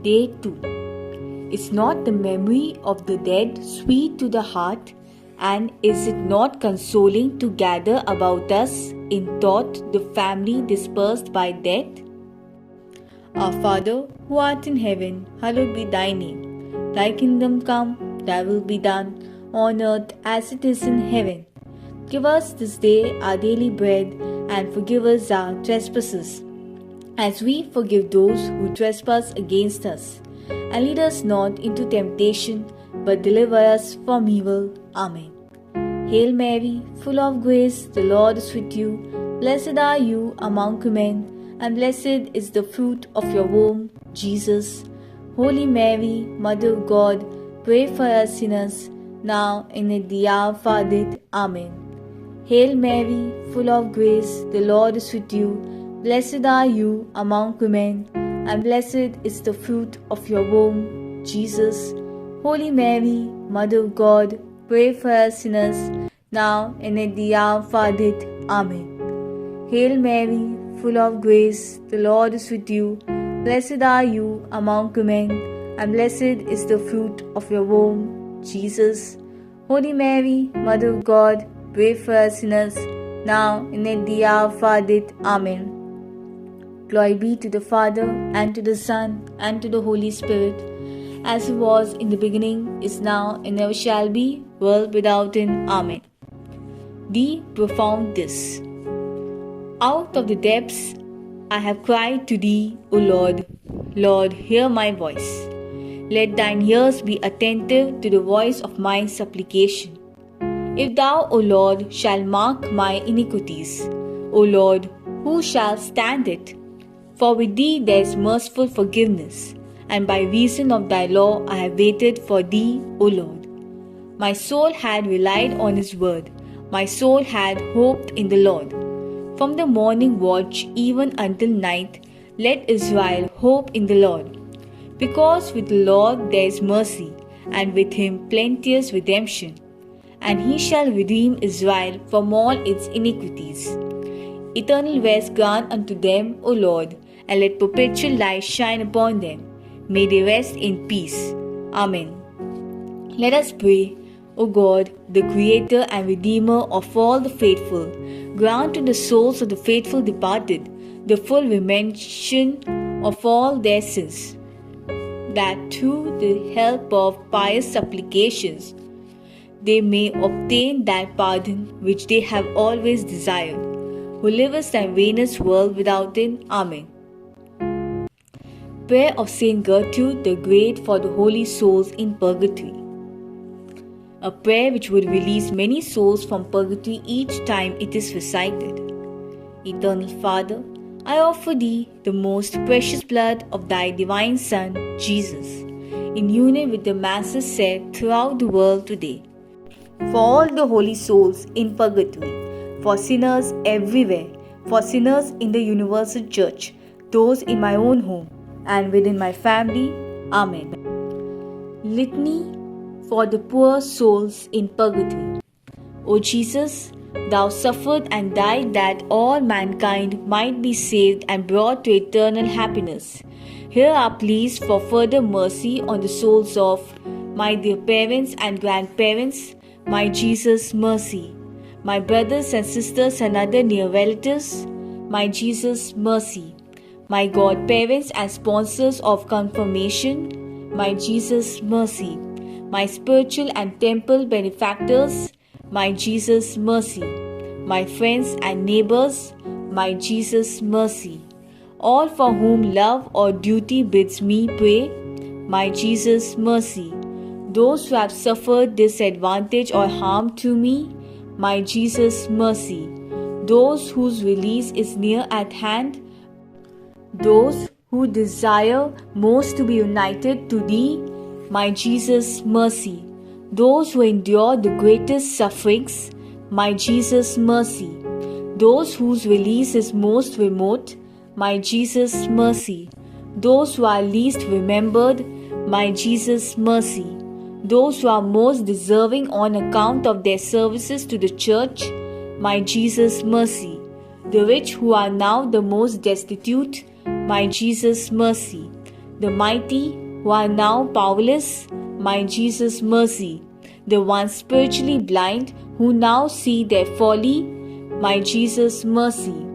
Day 2. Is not the memory of the dead sweet to the heart, and is it not consoling to gather about us in thought the family dispersed by death? Our Father, who art in heaven, hallowed be thy name. Thy kingdom come, thy will be done, on earth as it is in heaven. Give us this day our daily bread, and forgive us our trespasses, as we forgive those who trespass against us. And lead us not into temptation, but deliver us from evil. Amen. Hail Mary, full of grace, the Lord is with you. Blessed are you among women, and blessed is the fruit of your womb, Jesus. Holy Mary, Mother of God, pray for us sinners, now and at the hour of our death. Amen. Hail Mary, full of grace, the Lord is with you. Blessed are you among women, and blessed is the fruit of your womb, Jesus. Holy Mary, Mother of God, pray for us sinners, now and at the hour of our death. Amen. Hail Mary, full of grace, the Lord is with you. Blessed are you among women, and blessed is the fruit of your womb, Jesus. Holy Mary, Mother of God, pray for us sinners, now and at the hour of our death. Amen. Glory be to the Father, and to the Son, and to the Holy Spirit, as it was in the beginning, is now, and ever shall be, world without end. Amen. The profound this. Out of the depths I have cried to thee, O Lord. Lord, hear my voice. Let thine ears be attentive to the voice of my supplication. If thou, O Lord, shalt mark my iniquities, O Lord, who shall stand it? For with thee there is merciful forgiveness, and by reason of thy law I have waited for thee, O Lord. My soul had relied on his word, my soul had hoped in the Lord. From the morning watch even until night, let Israel hope in the Lord. Because with the Lord there is mercy, and with him plenteous redemption. And he shall redeem Israel from all its iniquities. Eternal rest grant unto them, O Lord, and let perpetual light shine upon them. May they rest in peace. Amen. Let us pray. O God, the Creator and Redeemer of all the faithful, grant to the souls of the faithful departed the full remission of all their sins, that through the help of pious supplications they may obtain that pardon which they have always desired, who livest and reignest world without end. Amen. Prayer of Saint Gertrude the Great for the holy souls in purgatory. A prayer which would release many souls from purgatory each time it is recited. Eternal Father, I offer thee the most precious blood of thy divine Son, Jesus, in union with the masses said throughout the world today, for all the holy souls in purgatory, for sinners everywhere, for sinners in the universal church, those in my own home and within my family. Amen. Litany for the poor souls in purgatory. O Jesus, thou suffered and died that all mankind might be saved and brought to eternal happiness. Hear our pleas for further mercy on the souls of my dear parents and grandparents. My Jesus, mercy. My brothers and sisters and other near relatives. My Jesus, mercy. My godparents and sponsors of confirmation. My Jesus, mercy. My spiritual and temple benefactors. My Jesus, mercy. My friends and neighbors. My Jesus, mercy. All for whom love or duty bids me pray. My Jesus, mercy. Those who have suffered disadvantage or harm to me, my Jesus, mercy. Those whose release is near at hand, those who desire most to be united to thee, my Jesus, mercy. Those who endure the greatest sufferings, my Jesus, mercy. Those whose release is most remote, my Jesus, mercy. Those who are least remembered, my Jesus, mercy. Those who are most deserving on account of their services to the church, my Jesus, mercy. The rich who are now the most destitute, my Jesus, mercy. The mighty who are now powerless, my Jesus, mercy. The ones spiritually blind who now see their folly, my Jesus, mercy.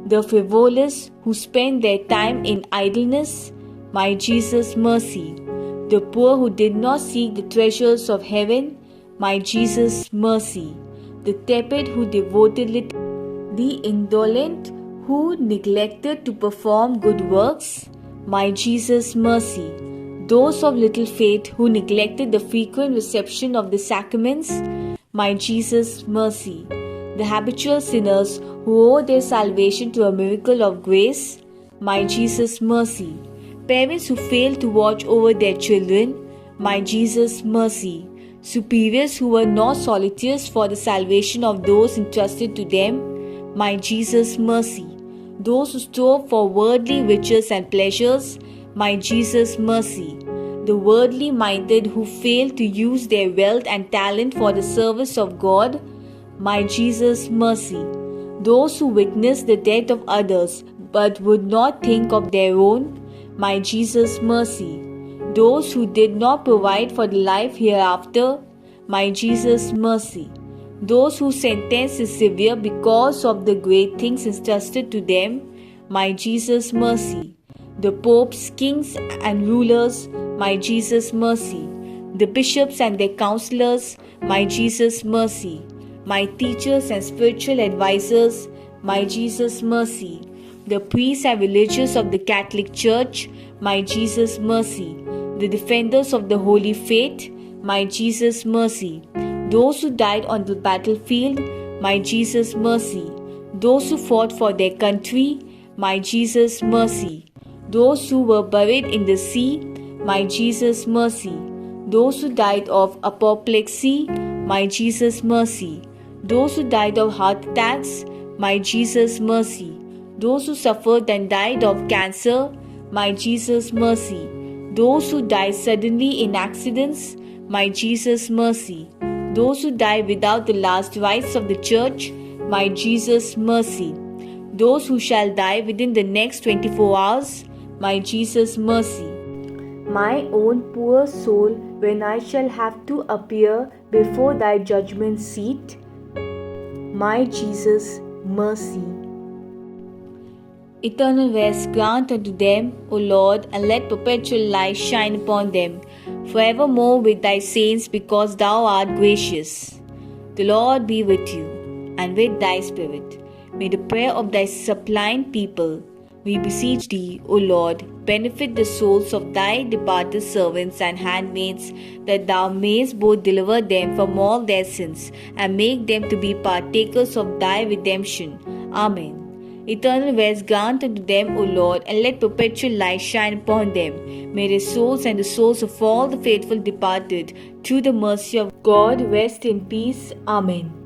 The frivolous who spend their time in idleness, my Jesus, mercy. The poor who did not seek the treasures of heaven, my Jesus, mercy. The tepid who devoted little, the indolent who neglected to perform good works, my Jesus, mercy. Those of little faith who neglected the frequent reception of the sacraments, my Jesus, mercy. The habitual sinners who owe their salvation to a miracle of grace, my Jesus, mercy. Parents who fail to watch over their children, my Jesus, mercy. Superiors who were not solicitous for the salvation of those entrusted to them, my Jesus, mercy. Those who strove for worldly riches and pleasures, my Jesus, mercy. The worldly minded who fail to use their wealth and talent for the service of God, my Jesus, mercy. Those who witness the death of others but would not think of their own, my Jesus, mercy. Those who did not provide for the life hereafter, my Jesus, mercy. Those whose sentence is severe because of the great things entrusted to them, my Jesus, mercy. The popes, kings, and rulers, my Jesus, mercy. The bishops and their counselors, my Jesus, mercy. My teachers and spiritual advisors, my Jesus, mercy. The priests and religious of the Catholic Church, my Jesus, mercy. The defenders of the Holy Faith, my Jesus, mercy. Those who died on the battlefield, my Jesus, mercy. Those who fought for their country, my Jesus, mercy. Those who were buried in the sea, my Jesus, mercy. Those who died of apoplexy, my Jesus, mercy. Those who died of heart attacks, my Jesus, mercy. Those who suffered and died of cancer, my Jesus, mercy. Those who died suddenly in accidents, my Jesus, mercy. Those who died without the last rites of the church, my Jesus, mercy. Those who shall die within the next 24 hours, my Jesus, mercy. My own poor soul, when I shall have to appear before thy judgment seat, my Jesus, mercy. Eternal rest grant unto them, O Lord, and let perpetual light shine upon them, forevermore with thy saints, because thou art gracious. The Lord be with you, and with thy spirit. May the prayer of thy suppliant people, we beseech thee, O Lord, benefit the souls of thy departed servants and handmaids, that thou mayest both deliver them from all their sins, and make them to be partakers of thy redemption. Amen. Eternal rest grant unto them, O Lord, and let perpetual light shine upon them. May their souls and the souls of all the faithful departed, through the mercy of God, rest in peace. Amen.